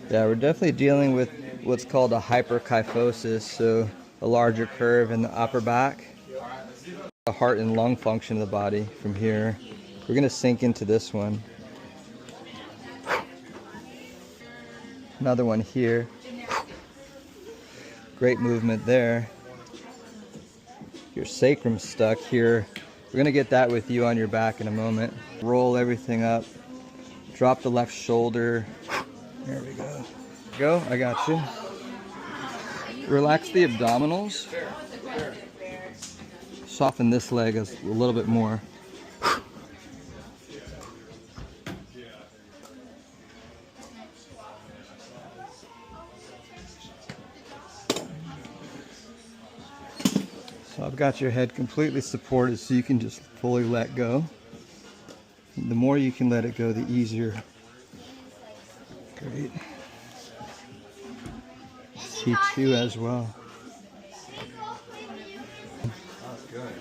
Yeah, we're definitely dealing with what's called a hyperkyphosis, so a larger curve in the upper back. The heart and lung function of the body from here. We're going to sink into this one. Another one here. Great movement there. Your sacrum's stuck here. We're going to get that with you on your back in a moment. Roll everything up. Drop the left shoulder. There we go. Go, I got you. Relax the abdominals. Soften this leg a little bit more. So I've got your head completely supported so you can just fully let go. And the more you can let it go, the easier. Great. T2 as well. That's good.